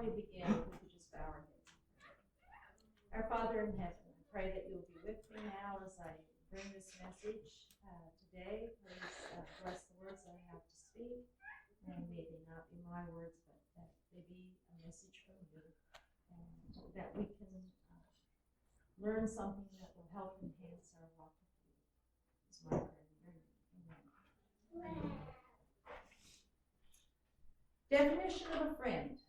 we begin, if we could just bow our heads. Our Father in heaven, I pray that you'll be with me now as I bring this message today. Please bless the words I have to speak, and may they not be my words, but that they be a message from you, and that we can learn something that will help enhance our walk with you. It's my prayer in your name. Amen. Definition of a friend.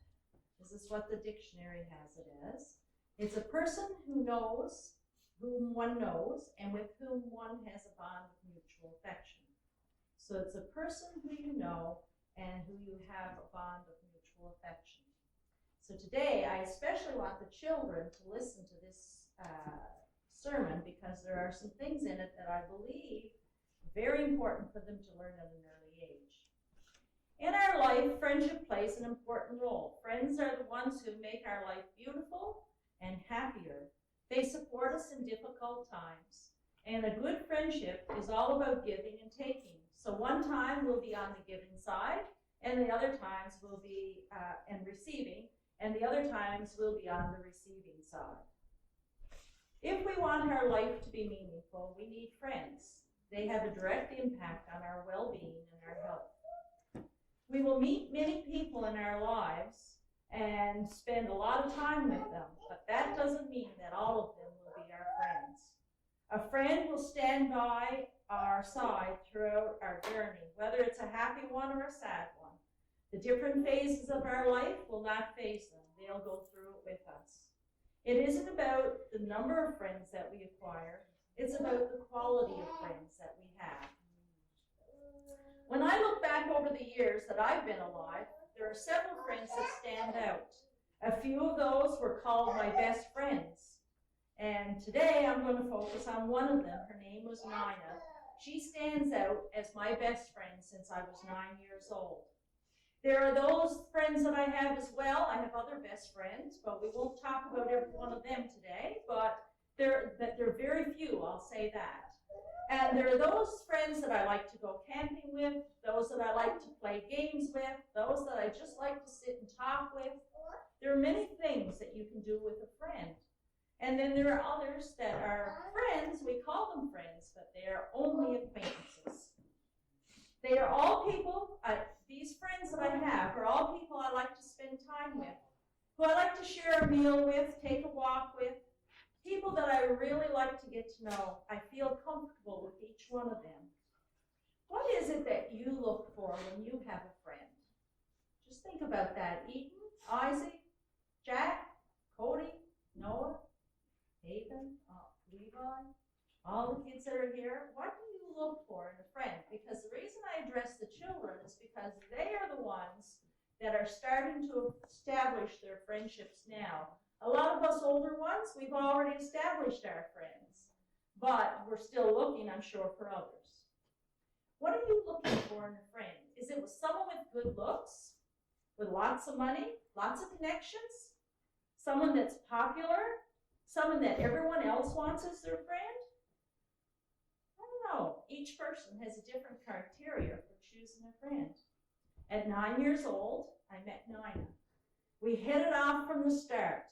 This is what the dictionary has it as. It's a person who knows, whom one knows, and with whom one has a bond of mutual affection. So it's a person who you know and who you have a bond of mutual affection. So today, I especially want the children to listen to this sermon because there are some things in it that I believe are very important for them to learn at an early age. In our life, friendship plays an important role. Friends are the ones who make our life beautiful and happier. They support us in difficult times. And a good friendship is all about giving and taking. So one time we'll be on the giving side, and the other times we'll be and receiving, and the other times we'll be on the receiving side. If we want our life to be meaningful, we need friends. They have a direct impact on our well-being and our health. We will meet many people in our lives and spend a lot of time with them, but that doesn't mean that all of them will be our friends. A friend will stand by our side throughout our journey, whether it's a happy one or a sad one. The different phases of our life will not faze them. They'll go through it with us. It isn't about the number of friends that we acquire. It's about the quality of friends that we have. When I look back over the years that I've been alive, there are several friends that stand out. A few of those were called my best friends. And today I'm going to focus on one of them. Her name was Nina. She stands out as my best friend since I was 9 years old. There are those friends that I have as well. I have other best friends, but we won't talk about every one of them today, but they're very few, I'll say that. And there are those friends that I like to go camping with, those that I like to play games with, those that I just like to sit and talk with. There are many things that you can do with a friend. And then there are others that are friends, we call them friends, but they are only acquaintances. They are all people, these friends that I have are all people I like to spend time with, who I like to share a meal with, take a walk with, people that I really like to get to know. I feel comfortable with each one of them. What is it that you look for when you have a friend? Just think about that. Eden, Isaac, Jack, Cody, Noah, Haven, Levi, all the kids that are here. What do you look for in a friend? Because the reason I address the children is because they are the ones that are starting to establish their friendships now. A lot of us older ones, we've already established our friends, but we're still looking, I'm sure, for others. What are you looking for in a friend? Is it with someone with good looks, with lots of money, lots of connections, someone that's popular, someone that everyone else wants as their friend? I don't know. Each person has a different criteria for choosing a friend. At 9 years old, I met Nina. We hit it off from the start.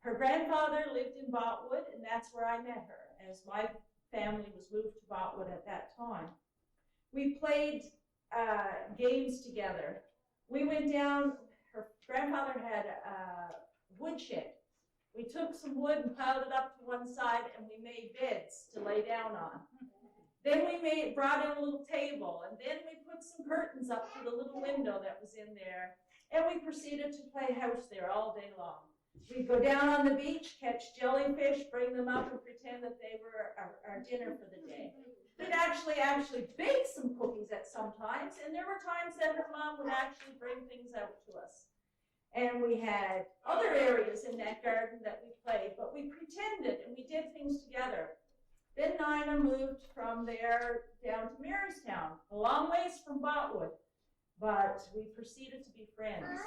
Her grandfather lived in Botwood, and that's where I met her, as my family was moved to Botwood at that time. We played games together. We went down, her grandfather had a woodshed. We took some wood and piled it up to one side, and we made beds to lay down on. Then we brought in a little table, and then we put some curtains up to the little window that was in there, and we proceeded to play house there all day long. We'd go down on the beach, catch jellyfish, bring them up, and pretend that they were our dinner for the day. We'd actually bake some cookies at some times, and there were times that her mom would actually bring things out to us. And we had other areas in that garden that we played, but we pretended and we did things together. Then Nina moved from there down to Marystown, a long ways from Botwood, but we proceeded to be friends.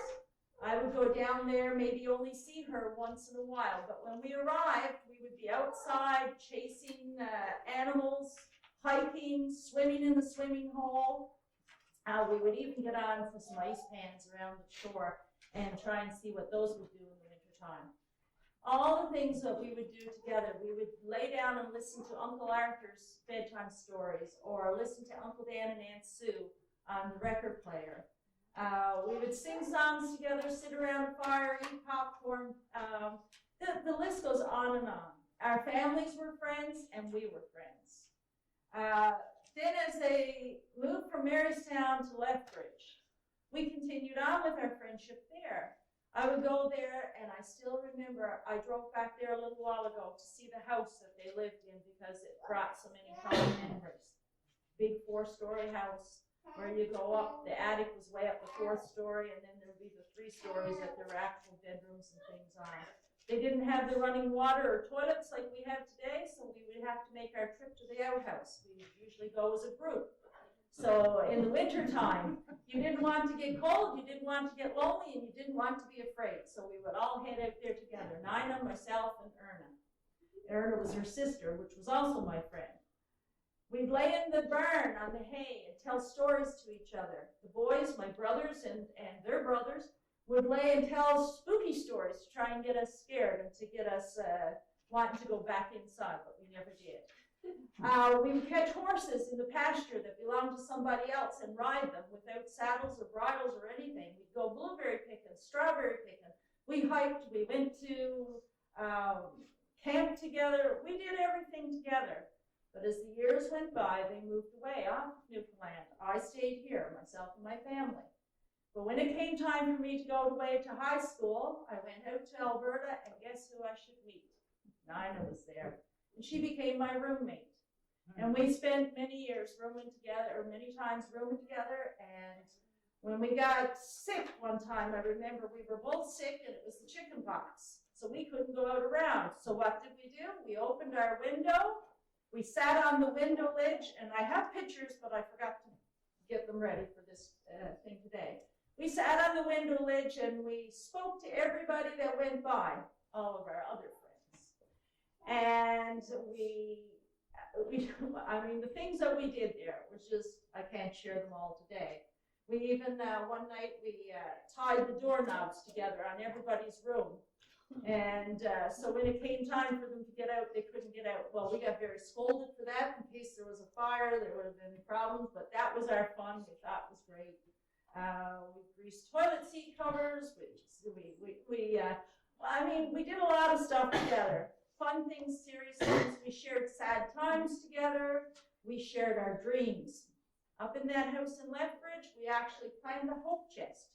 I would go down there, maybe only see her once in a while, but when we arrived, we would be outside chasing animals, hiking, swimming in the swimming hole. We would even get on for some ice pans around the shore. and try and see what those would do in the wintertime. All the things that we would do together, we would lay down and listen to Uncle Arthur's bedtime stories, or listen to Uncle Dan and Aunt Sue on the record player. We would sing songs together, sit around a fire, eat popcorn. The list goes on and on. Our families were friends, and we were friends. Then as they moved from Marystown to Lethbridge, we continued on with our friendship there. I would go there, and I still remember I drove back there a little while ago to see the house that they lived in because it brought so many fond memories. Big 4-story house where you go up, the attic was way up the 4th story, and then there would be the 3 stories that there were actual bedrooms and things on. They didn't have the running water or toilets like we have today, so we would have to make our trip to the outhouse. We would usually go as a group. So in the wintertime, you didn't want to get cold, you didn't want to get lonely, and you didn't want to be afraid. So we would all head out there together, Nina, myself, and Erna. Erna was her sister, which was also my friend. We'd lay in the barn on the hay and tell stories to each other. The boys, my brothers and their brothers, would lay and tell spooky stories to try and get us scared and to get us wanting to go back inside, but we never did. We would catch horses in the pasture that belonged to somebody else and ride them without saddles or bridles or anything. We'd go blueberry picking, strawberry picking. We hiked, we went to camp together. We did everything together. But as the years went by, they moved away off Newfoundland. I stayed here, myself and my family. But when it came time for me to go away to high school, I went out to Alberta, and guess who I should meet? Nina was there. And she became my roommate. And we spent many years rooming together, or many times rooming together. And when we got sick one time, I remember we were both sick, and it was the chicken pox. So we couldn't go out around. So what did we do? We opened our window. We sat on the window ledge, and I have pictures, but I forgot to get them ready for this thing today. We sat on the window ledge, and we spoke to everybody that went by, all of our other friends. And I mean, the things that we did there was just, I can't share them all today. We even, one night, we tied the doorknobs together on everybody's room. And so when it came time for them to get out, they couldn't get out. Well, we got very scolded for that. In case there was a fire, there would have been problems, but that was our fun. We thought it was great. We greased toilet seat covers. I mean, we did a lot of stuff together. Fun things, serious things. We shared sad times together. We shared our dreams. Up in that house in Lethbridge, we actually climbed the hope chest.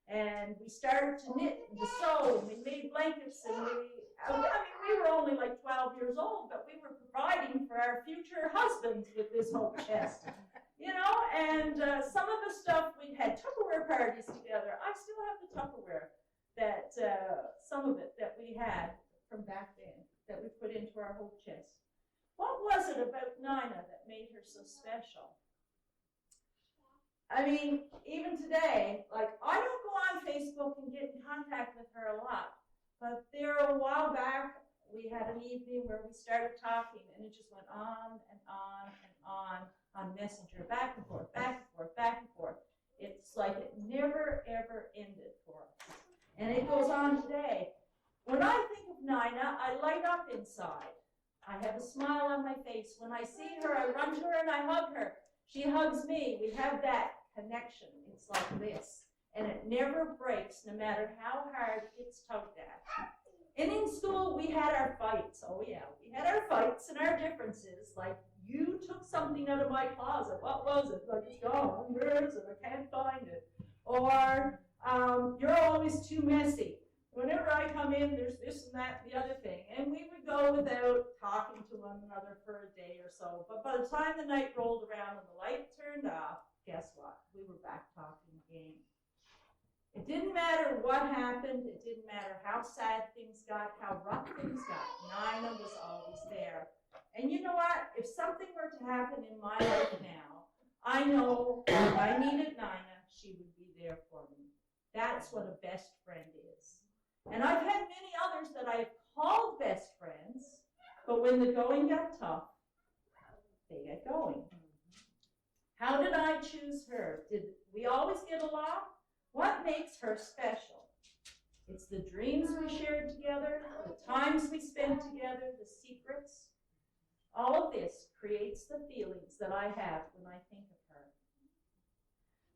And we started to knit and to sew, and we made blankets, and we were only like 12 years old, but we were providing for our future husbands with this hope chest. You know, and some of the stuff, we had Tupperware parties together. I still have the Tupperware, that some of it that we had from back then, that we put into our hope chest. What was it about Nina that made her so special? I mean, even today, like, I don't go on Facebook and get in contact with her a lot, but there a while back, we had an evening where we started talking, and it just went on and on and on Messenger, back and forth, back and forth, back and forth. It's like it never, ever ended for us. And it goes on today. When I think of Nina, I light up inside. I have a smile on my face. When I see her, I run to her and I hug her. She hugs me. We have that connection. It's like this. And it never breaks, no matter how hard it's tugged at. And in school, we had our fights. Oh, yeah. We had our fights and our differences. Like, you took something out of my closet. What was it? Like, it's gone. Where is it? I can't find it. Or, you're always too messy. Whenever I come in, there's this and that and the other thing. And we would go without talking to one another for a day or so. But by the time the night rolled around and the light turned off, guess what? We were back talking again. It didn't matter what happened. It didn't matter how sad things got, how rough things got. Nina was always there. And you know what? If something were to happen in my life now, I know if I needed Nina, she would be there for me. That's what a best friend is. And I've had many others that I've called best friends, but when the going got tough, they get going. How did I choose her? Did we always get along? What makes her special? It's the dreams we shared together, the times we spent together, the secrets. All of this creates the feelings that I have when I think of her.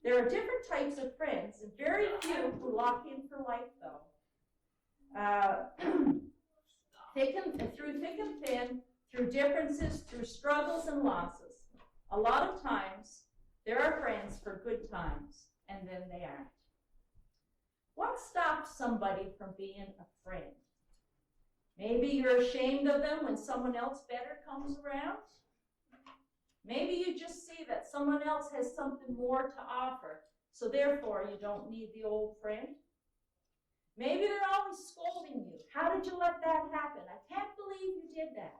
There are different types of friends, and very few who lock in for life, though. Through thick and thin, through differences, through struggles and losses, a lot of times there are friends for good times, and then they aren't. What stops somebody from being a friend? Maybe you're ashamed of them when someone else better comes around. Maybe you just see that someone else has something more to offer, so therefore you don't need the old friend. Maybe they're always scolding you. How did you let that happen? I can't believe you did that.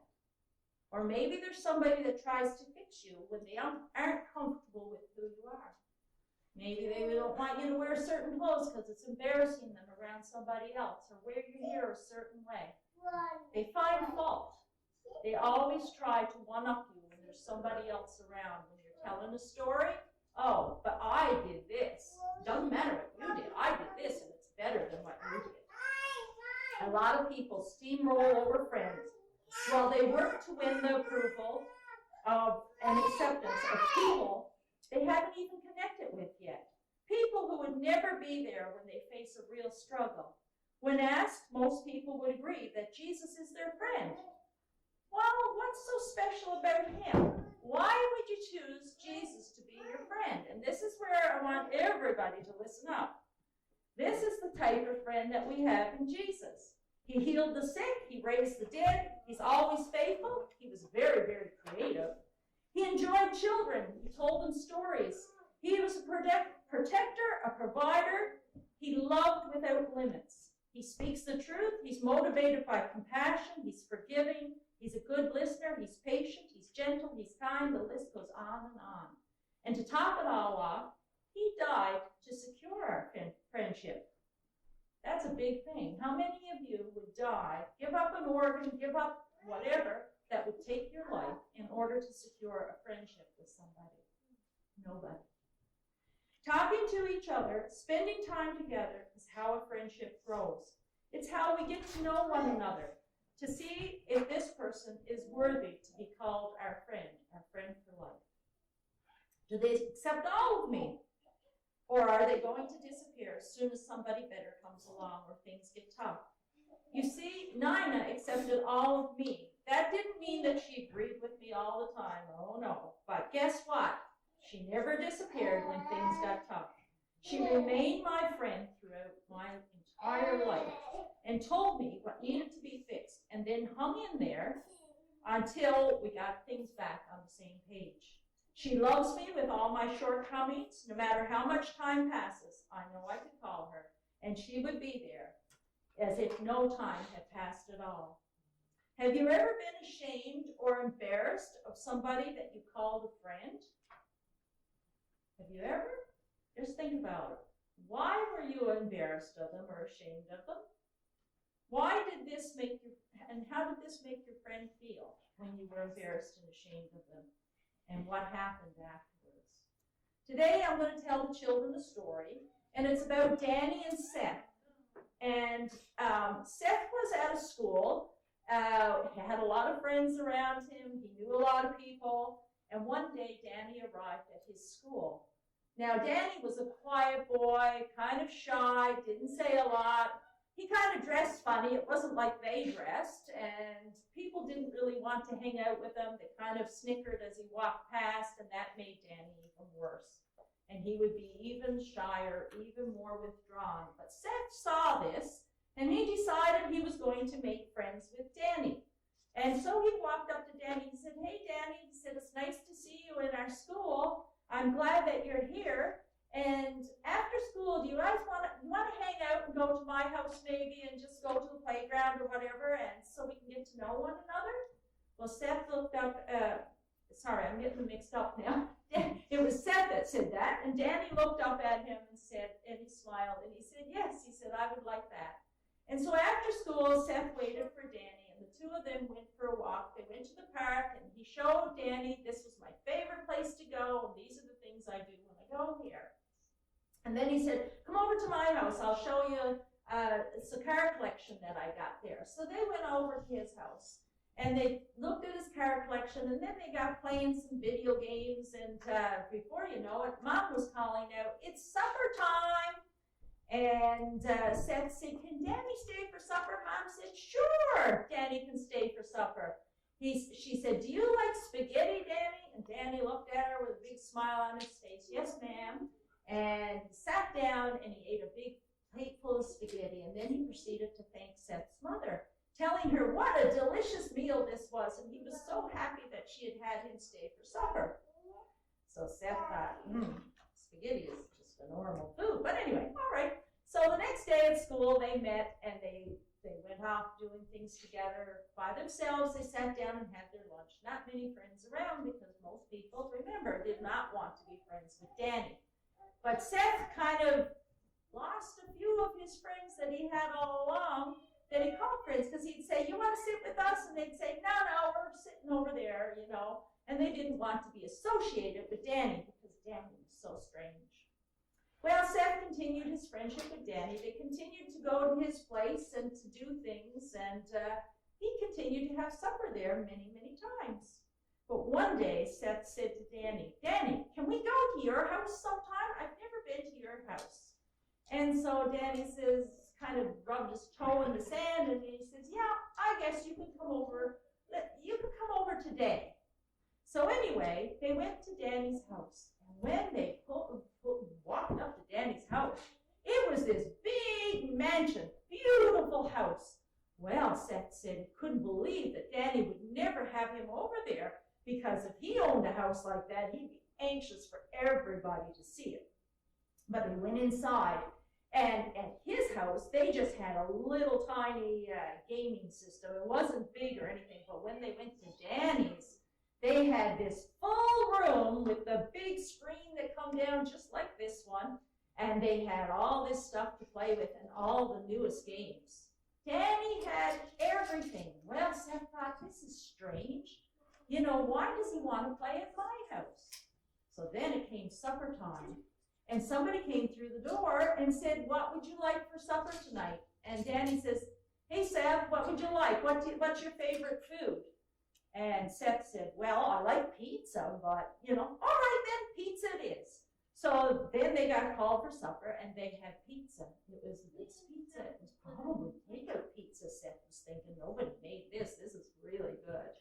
Or maybe there's somebody that tries to fix you when they aren't comfortable with who you are. Maybe they don't want you to wear certain clothes because it's embarrassing them around somebody else, or wear your hair a certain way. They find fault. They always try to one-up you when there's somebody else around. When you're telling a story, oh, but I did this. Doesn't matter what you did. I did this, and it's better than what you did. A lot of people steamroll over friends while they work to win the approval of and acceptance of people they haven't even connected with yet. People who would never be there when they face a real struggle. When asked, most people would agree that Jesus is their friend. Well, what's so special about him? Why would you choose Jesus to be your friend? And this is where I want everybody to listen up. This is the type of friend that we have in Jesus. He healed the sick. He raised the dead. He's always faithful. He was very, very creative. He enjoyed children. He told them stories. He was a protector, a provider. He loved without limits. He speaks the truth. He's motivated by compassion. He's forgiving. He's a good listener. He's patient. He's gentle. He's kind. The list goes on and on. And to top it all off, he died to secure our friendship. That's a big thing. How many of you would die, give up an organ, give up whatever that would take your life in order to secure a friendship with somebody? Nobody. Talking to each other, spending time together is how a friendship grows. It's how we get to know one another, to see if this person is worthy to be called our friend for life. Do they accept all of me? Or are they going to disappear as soon as somebody better comes along or things get tough? You see, Nina accepted all of me. That didn't mean that she agreed with me all the time. Oh, no. But guess what? She never disappeared when things got tough. She remained my friend throughout my entire life and told me what needed to be fixed, and then hung in there until we got things back on the same page. She loves me with all my shortcomings. No matter how much time passes, I know I could call her, and she would be there as if no time had passed at all. Have you ever been ashamed or embarrassed of somebody that you called a friend? Have you ever? Just think about it. Why were you embarrassed of them or ashamed of them? Why did this make you, and how did this make your friend feel when you were embarrassed and ashamed of them? And what happened afterwards? Today I'm going to tell the children a story, and it's about Danny and Seth. And Seth was at a school. He had a lot of friends around him. He knew a lot of people. And one day Danny arrived at his school. Now Danny was a quiet boy, kind of shy, didn't say a lot. He kind of dressed funny. It wasn't like they dressed, and people didn't really want to hang out with him. They kind of snickered as he walked past, and that made Danny even worse. And he would be even shyer, even more withdrawn. But Seth saw this, and he decided he was going to make friends with Danny. And so he walked up to Danny and said, "Hey, Danny," he said, "it's nice to see you in our school. I'm glad that you're here. And after school, do you guys want to hang out and go to my house maybe and just go to the playground or whatever, and so we can get to know one another?" Well, Seth looked up, sorry, I'm getting them mixed up now. It was Seth that said that, and Danny looked up at him and said, and he smiled, and he said, "Yes," he said, "I would like that." And so after school, Seth waited for Danny, and the two of them went for a walk. They went to the park, and he showed Danny, "This was my favorite place to go, and these are the things I do when I go here." And then he said, "Come over to my house. I'll show you it's a car collection that I got there. So they went over to his house and they looked at his car collection, and then they got playing some video games, and before you know it, Mom was calling out, "It's supper time!" And Seth said, "Can Danny stay for supper?" Mom said, "Sure, Danny can stay for supper." She said, "Do you like spaghetti, Danny?" And Danny looked at her with a big smile on his face. "Yes, ma'am." And he sat down and he ate a big plate full of spaghetti, and then he proceeded to thank Seth's mother, telling her what a delicious meal this was, and he was so happy that she had had him stay for supper. So Seth thought, spaghetti is just a normal food. But anyway, all right. So the next day at school, they met, and they went off doing things together by themselves. They sat down and had their lunch. Not many friends around, because most people, remember, did not want to be friends with Danny. But Seth kind of lost a few of his friends that he had all along, that he called friends, because he'd say, "You want to sit with us?" And they'd say, no, we're sitting over there, you know. And they didn't want to be associated with Danny, because Danny was so strange. Well, Seth continued his friendship with Danny. They continued to go to his place and to do things, and he continued to have supper there many, many times. But one day, Seth said to Danny, "Danny, can we go to your house sometime? I've never been to your house." And so Danny says, kind of rubbed his toe in the sand, and he says, "Yeah, I guess you could come over. You could come over today." So anyway, they went to Danny's house, and when they walked up to Danny's house, it was this big mansion, beautiful house. Well, Seth said he couldn't believe that Danny would never have him over there, because if he owned a house like that, he'd be anxious for everybody to see it. But they went inside, and at his house, they just had a little tiny gaming system. It wasn't big or anything, but when they went to Danny's, they had this full room with the big screen that come down just like this one, and they had all this stuff to play with and all the newest games. Danny had everything. Well, Seth thought, this is strange. You know, why does he want to play at my house? So then it came supper time, and somebody came through the door and said, "What would you like for supper tonight?" And Danny says, "Hey, Seth, what would you like? What's your favorite food?" And Seth said, "Well, I like pizza, but, you know, all right then, pizza it is." So then they got called for supper, and they had pizza. It was this pizza. It was probably takeout pizza, Seth was thinking. Nobody made this. This is really good.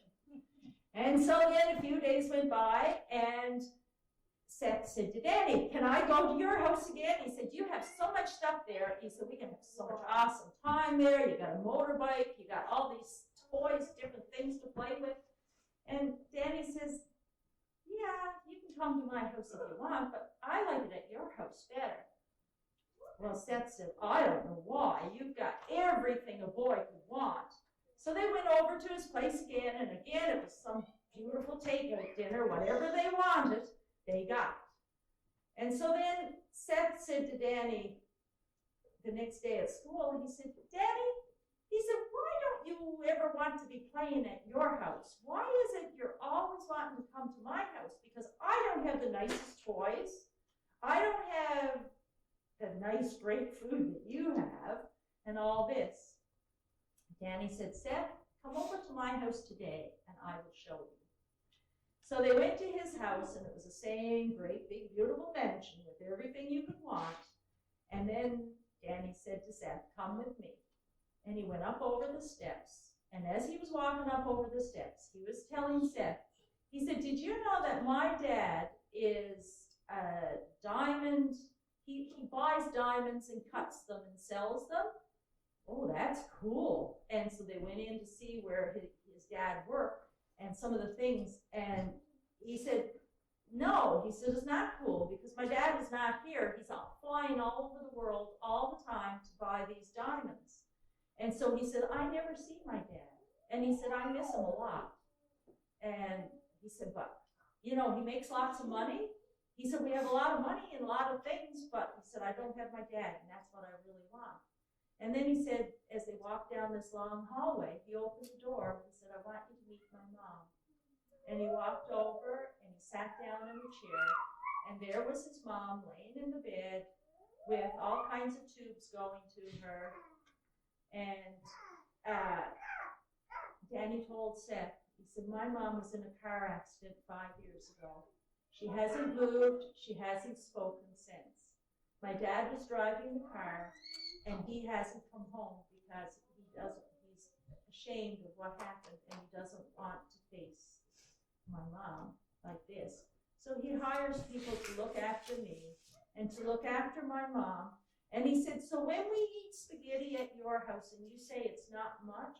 And so then a few days went by, and Seth said to Danny, "Can I go to your house again?" He said, "You have so much stuff there." He said, "We can have so much awesome time there. You got a motorbike. You got all these toys, different things to play with." And Danny says, "Yeah, you can come to my house if you want, but I like it at your house better." Well, Seth said, "I don't know why. You've got everything a boy could want." So they went over to his place again, and again it was some beautiful takeout dinner. Whatever they wanted, they got. And so then Seth said to Danny the next day at school, he said, "Danny," he said, "why don't you ever want to be playing at your house? Why is it you're always wanting to come to my house? Because I don't have the nicest toys. I don't have the nice, great food that you have, and all this." Danny said, "Seth, come over to my house today, and I will show you." So they went to his house, and it was the same great, big, beautiful mansion with everything you could want. And then Danny said to Seth, "Come with me." And he went up over the steps. And as he was walking up over the steps, he was telling Seth, he said, "Did you know that my dad is a diamond? He buys diamonds and cuts them and sells them." "Oh, that's cool." And so they went in to see where his dad worked and some of the things. And he said, "No," he said, "it's not cool, because my dad is not here. He's flying all over the world all the time to buy these diamonds." And so he said, "I never see my dad." And he said, "I miss him a lot." And he said, "But, you know, he makes lots of money." He said, "We have a lot of money and a lot of things, but," he said, "I don't have my dad, and that's what I really want." And then he said, as they walked down this long hallway, he opened the door and he said, "I want you to meet my mom." And he walked over and he sat down in the chair, and there was his mom laying in the bed, with all kinds of tubes going to her. And Danny told Seth, he said, my mom was in a car accident 5 years ago. She hasn't moved, she hasn't spoken since. My dad was driving the car, and he hasn't come home because he's ashamed of what happened, and he doesn't want to face my mom like this. So he hires people to look after me and to look after my mom. And he said, so when we eat spaghetti at your house and you say it's not much,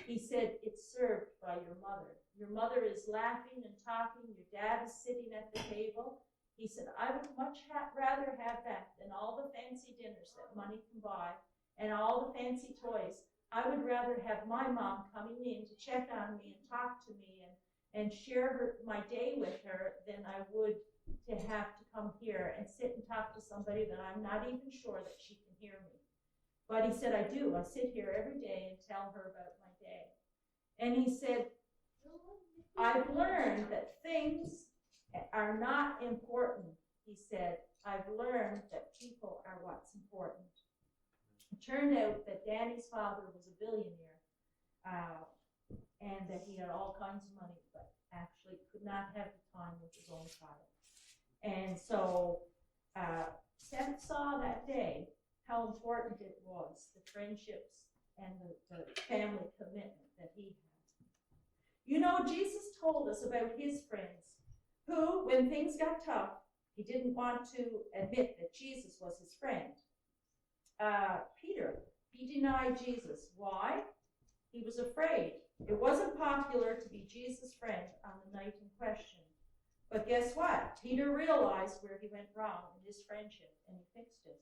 he said, it's served by your mother. Your mother is laughing and talking. Your dad is sitting at the table. He said, I would much rather have that than all the fancy dinners that money can buy and all the fancy toys. I would rather have my mom coming in to check on me and talk to me and share my day with her than I would to have to come here and sit and talk to somebody that I'm not even sure that she can hear me. But he said, I do. I sit here every day and tell her about my day. And he said, I've learned that things are not important. He said, I've learned that people are what's important. It turned out that Danny's father was a billionaire and that he had all kinds of money, but actually could not have the time with his own child. And so Seth saw that day how important it was, the friendships and the family commitment that he had. You know, Jesus told us about his friends who, when things got tough, he didn't want to admit that Jesus was his friend. Peter, he denied Jesus. Why? He was afraid. It wasn't popular to be Jesus' friend on the night in question. But guess what? Peter realized where he went wrong in his friendship, and he fixed it.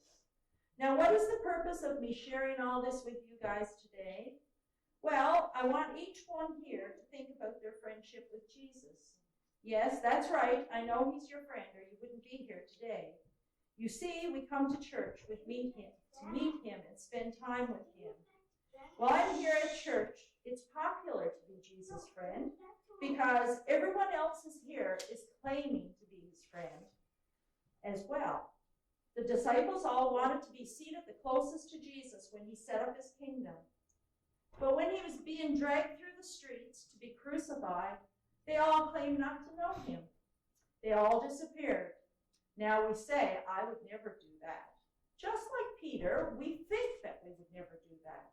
Now, what is the purpose of me sharing all this with you guys today? Well, I want each one here to think about their friendship with Jesus. Yes, that's right. I know he's your friend, or you wouldn't be here today. You see, we come to church to meet him and spend time with him. While I'm here at church, it's popular to be Jesus' friend because everyone else is here is claiming to be his friend as well. The disciples all wanted to be seated the closest to Jesus when he set up his kingdom. But when he was being dragged through the streets to be crucified, they all claimed not to know him. They all disappeared. Now we say, I would never do that. Just like Peter, we think that we would never do that.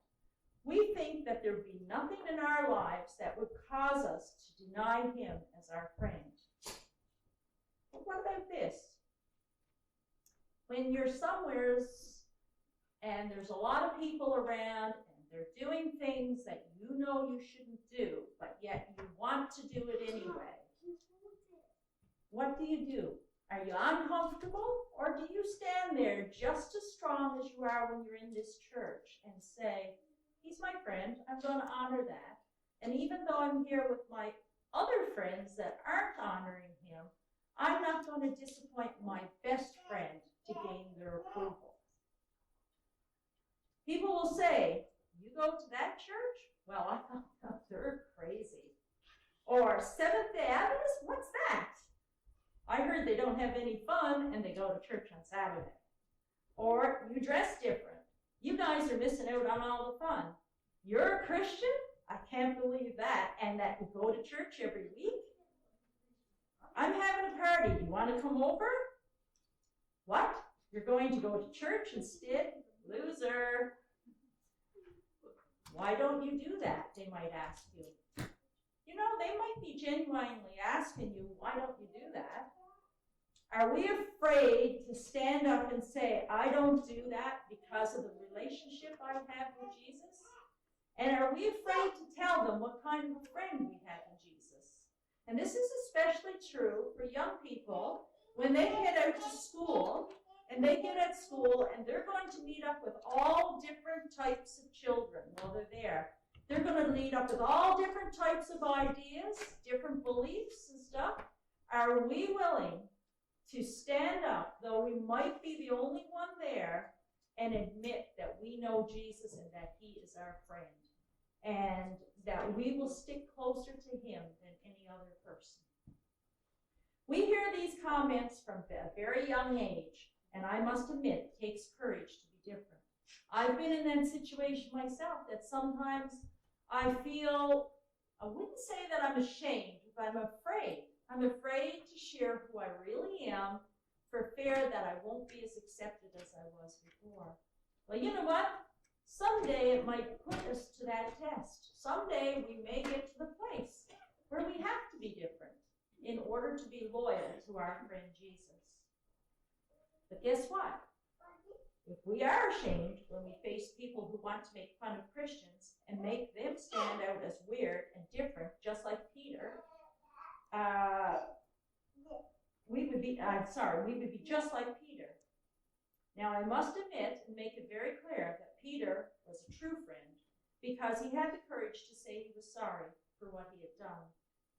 We think that there would be nothing in our lives that would cause us to deny him as our friend. But what about this? When you're somewheres and there's a lot of people around and they're doing things that you know you shouldn't do, but yet you want to do it anyway, what do? Are you uncomfortable, or do you stand there just as strong as you are when you're in this church and say, he's my friend, I'm going to honor that. And even though I'm here with my other friends that aren't honoring him, I'm not going to disappoint my best friend to gain their approval. People will say, you go to that church? Well, I thought they're crazy. Or Seventh-day Adventist? What's that? I heard they don't have any fun and they go to church on Saturday. Or you dress different. You guys are missing out on all the fun. You're a Christian? I can't believe that. And that you go to church every week? I'm having a party. You want to come over? What? You're going to go to church instead? Loser. Why don't you do that? They might ask you. You know, they might be genuinely asking you, why don't you do that? Are we afraid to stand up and say, I don't do that because of the relationship I have with Jesus? And are we afraid to tell them what kind of a friend we have in Jesus? And this is especially true for young people when they head out to school and they get at school and they're going to meet up with all different types of children while they're there. They're going to meet up with all different types of ideas, different beliefs and stuff. Are we willing to stand up, though we might be the only one there, and admit that we know Jesus and that he is our friend, and that we will stick closer to him than any other person? We hear these comments from a very young age. And I must admit, it takes courage to be different. I've been in that situation myself that sometimes I feel, I wouldn't say that I'm ashamed, but I'm afraid. I'm afraid to share who I really am for fear that I won't be as accepted as I was before. Well, you know what? Someday it might put us to that test. Someday we may get to the place where we have to be different in order to be loyal to our friend Jesus. But guess what? If we are ashamed when we face people who want to make fun of Christians and make them stand out as weird and different, just like Peter, we would be just like Peter. Now, I must admit and make it very clear that Peter was a true friend because he had the courage to say he was sorry for what he had done.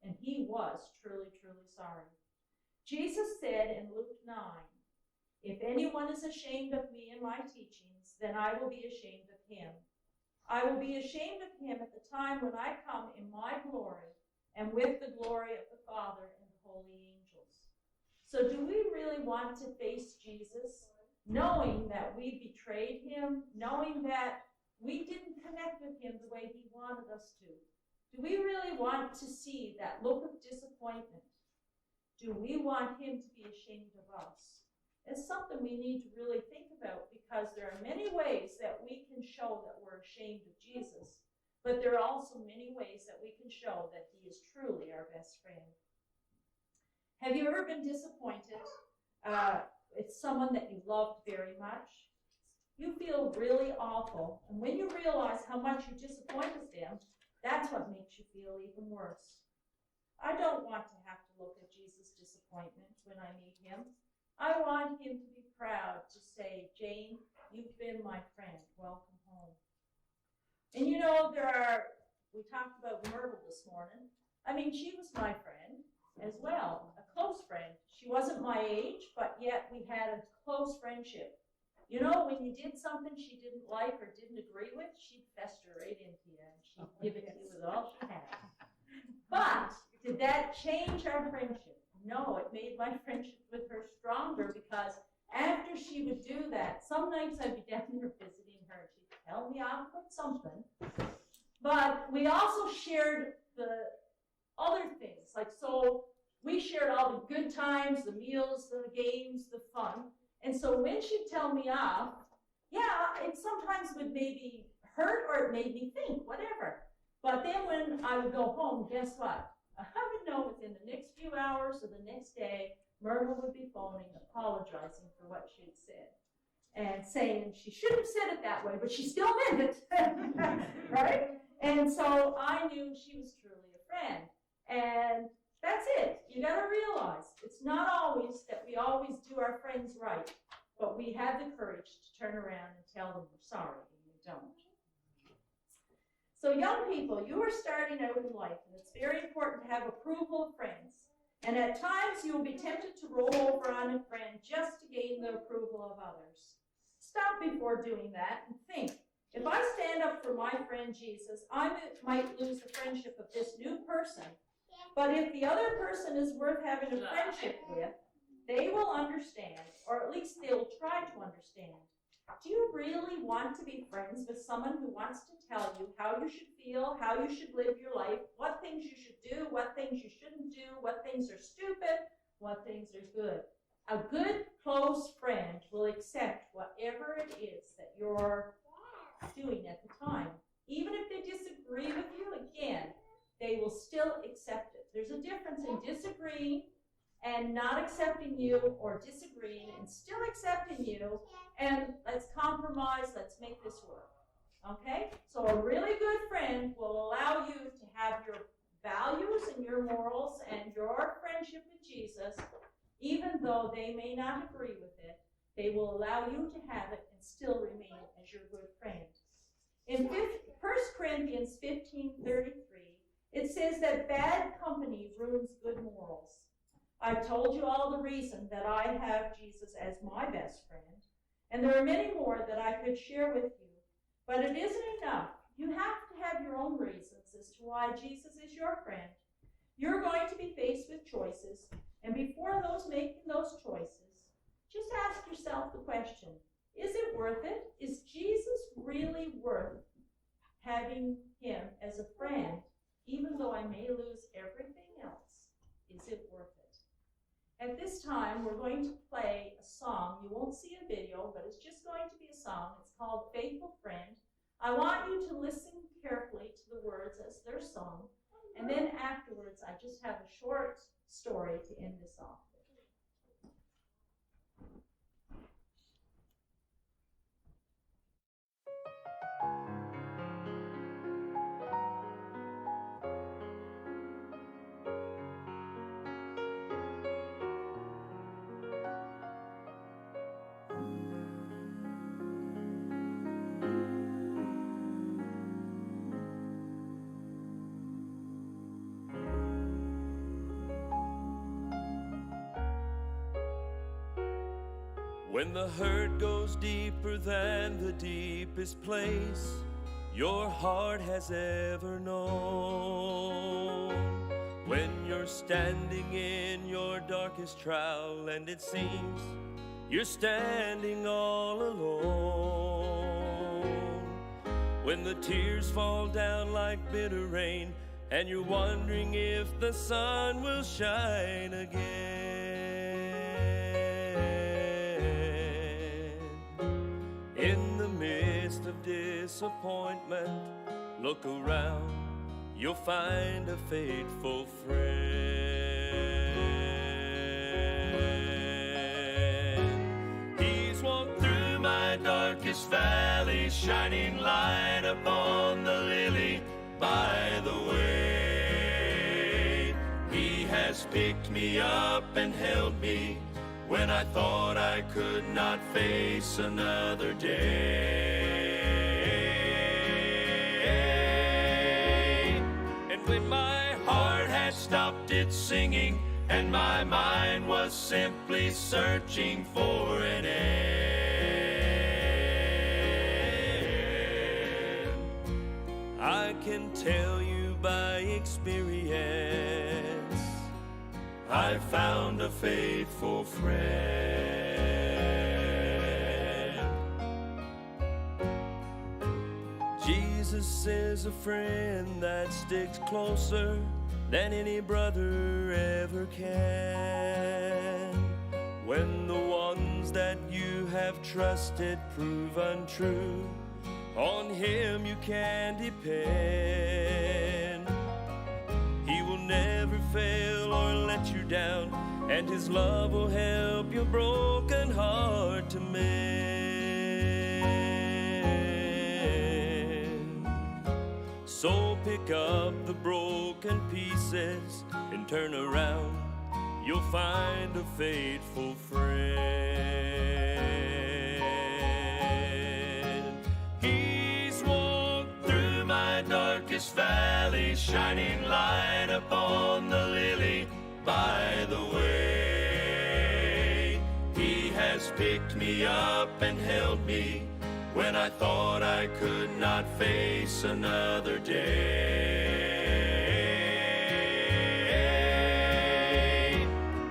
And he was truly, truly sorry. Jesus said in Luke 9, "If anyone is ashamed of me and my teachings, then I will be ashamed of him. I will be ashamed of him at the time when I come in my glory and with the glory of the Father and the holy angels." So do we really want to face Jesus, knowing that we betrayed him, knowing that we didn't connect with him the way he wanted us to? Do we really want to see that look of disappointment? Do we want him to be ashamed of us? It's something we need to really think about, because there are many ways that we can show that we're ashamed of Jesus, but there are also many ways that we can show that he is truly our best friend. Have you ever been disappointed? It's someone that you loved very much. You feel really awful, and when you realize how much you disappointed them, that's what makes you feel even worse. I don't want to have to look at Jesus' disappointment when I meet him. I want him to be proud to say, "Jane, you've been my friend. Welcome home." And you know, we talked about Myrtle this morning. I mean, she was my friend as well, a close friend. She wasn't my age, but yet we had a close friendship. You know, when you did something she didn't like or didn't agree with, she'd fester right into you and she'd give it to you with all she had. But did that change our friendship? No, it made my friendship with her stronger, because after she would do that, some nights I'd be down there visiting her. She'd tell me I'll put something. But we also shared the other things. So we shared all the good times, the meals, the games, the fun. And so when she'd tell me off, yeah, it sometimes would maybe hurt or it made me think, whatever. But then when I would go home, guess what? I would know within the next few hours or the next day, Myrtle would be phoning, apologizing for what she had said. And saying she shouldn't have said it that way, but she still meant it. Right? And so I knew she was truly a friend. And that's it. You got to realize it's not always that we always do our friends right, but we have the courage to turn around and tell them we're sorry when we don't. So young people, you are starting out in life, and it's very important to have approval of friends. And at times you will be tempted to roll over on a friend just to gain the approval of others. Stop before doing that and think, if I stand up for my friend Jesus, I might lose the friendship of this new person. But if the other person is worth having a friendship with, they will understand, or at least they will try to understand. Do you really want to be friends with someone who wants to tell you how you should feel, how you should live your life, what things you should do, what things you shouldn't do, what things are stupid, what things are good? A good, close friend will accept whatever it is that you're doing at the time. Even if they disagree with you, again, they will still accept it. There's a difference in disagreeing and not accepting you, or disagreeing and still accepting you, and let's compromise, let's make this work. Okay? So a really good friend will allow you to have your values and your morals and your friendship with Jesus, even though they may not agree with it. They will allow you to have it and still remain as your good friend. In 1 Corinthians 15:33, it says that bad company ruins good morals. I've told you all the reason that I have Jesus as my best friend, and there are many more that I could share with you, but it isn't enough. You have to have your own reasons as to why Jesus is your friend. You're going to be faced with choices, and before making those choices, just ask yourself the question, is it worth it? Is Jesus really worth having him as a friend, even though I may lose everything else? Is it worth it? At this time, we're going to play a song. You won't see a video, but it's just going to be a song. It's called Faithful Friend. I want you to listen carefully to the words as they're sung, and then afterwards, I just have a short story to end this off. When the hurt goes deeper than the deepest place your heart has ever known, when you're standing in your darkest trial and it seems you're standing all alone, when the tears fall down like bitter rain and you're wondering if the sun will shine again. In the midst of disappointment, look around, you'll find a faithful friend. He's walked through my darkest valley, shining light upon the lily by the way. He has picked me up and held me when I thought I could not face another day. And when my heart had stopped its singing and my mind was simply searching for an end, I can tell you by experience, I found a faithful friend. Jesus is a friend that sticks closer than any brother ever can. When the ones that you have trusted prove untrue, on him you can depend. He will never fail or let you down, and his love will help your broken heart to mend. So pick up the broken pieces and turn around, you'll find a faithful friend. He's walked through my darkest valley, shining light upon the lily by the way. He has picked me up and held me when I thought I could not face another day.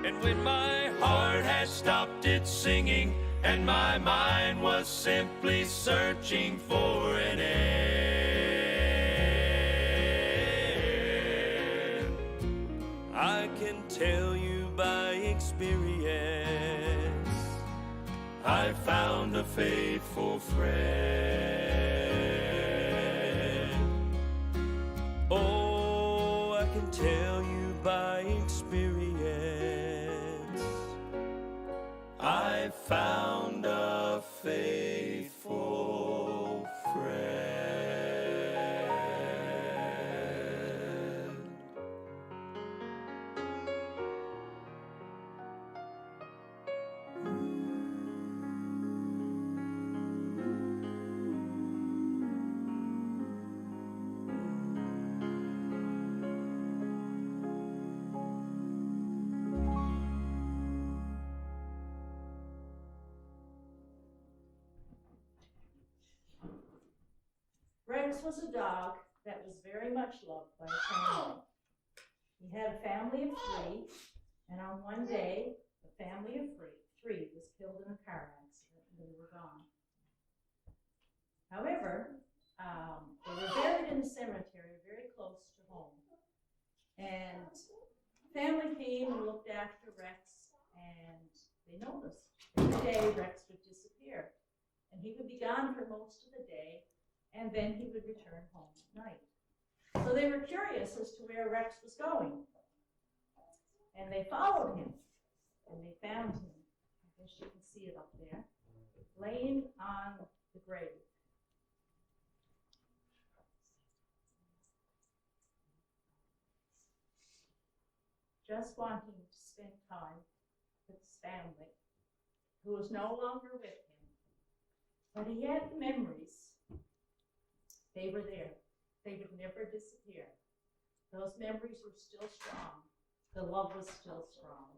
And when my heart had stopped its singing and my mind was simply searching for an end, I can tell you by experience, I found a faithful friend. Oh, I can tell you by experience, I found a faithful friend. Rex was a dog that was very much loved by his family. He had a family of 3, and on one day, the family of three was killed in a after they were gone. However, they were buried in a cemetery very close to home. And family came and looked after Rex, and they noticed every day Rex would disappear. And he would be gone for most of the day, and then he would return home at night. So they were curious as to where Rex was going. And they followed him, and they found him. I guess you can see it up there, laying on the grave. Just wanting to spend time with his family, who was no longer with him. But he had the memories. They were there. They would never disappear. Those memories were still strong. The love was still strong.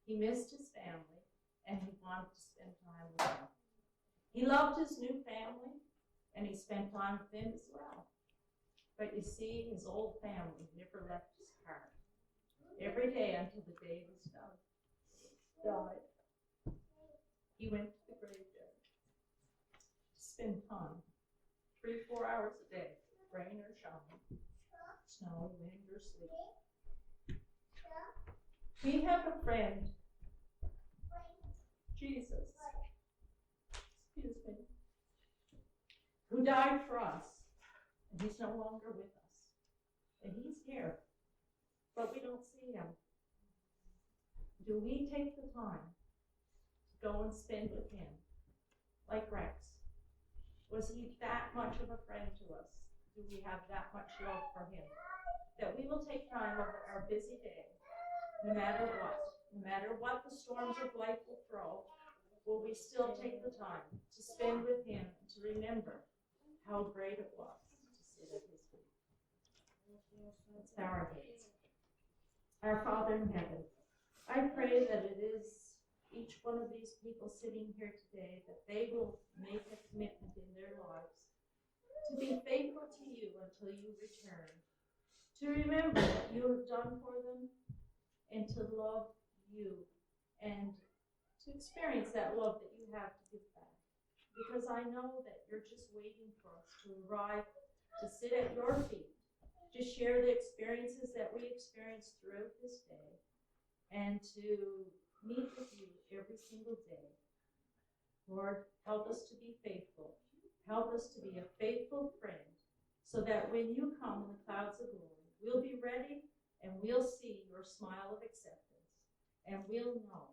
He missed his family, and he wanted to spend time with them. He loved his new family, and he spent time with them as well. But you see, his old family never left his heart. Every day until the day was done, died, he went to the graveyard to spend time, 3-4 hours a day, rain or shine, snow, wind or sleet. We have a friend, Jesus, who died for us, and he's no longer with us, and he's here, but we don't see him. Do we take the time to go and spend with him, like Rex? Was he that much of a friend to us? Do we have that much love for him? That we will take time over our busy day, no matter what the storms of life will throw, will we still take the time to spend with him and to remember how great it was to sit at his feet? Let's bow our heads. Our Father in heaven, I pray that it is each one of these people sitting here today, that they will make a commitment in their lives to be faithful to you until you return, to remember what you have done for them, and to love you, and to experience that love that you have to give back. Because I know that you're just waiting for us to arrive, to sit at your feet, to share the experiences that we experience throughout this day, and to meet with you every single day. Lord, help us to be faithful. Help us to be a faithful friend, so that when you come in the clouds of glory, we'll be ready and we'll see your smile of acceptance, and we'll know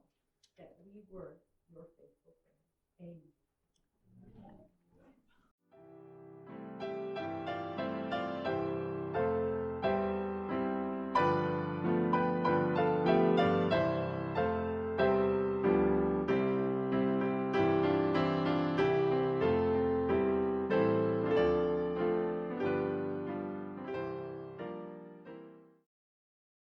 that we were your faithful friend. Amen.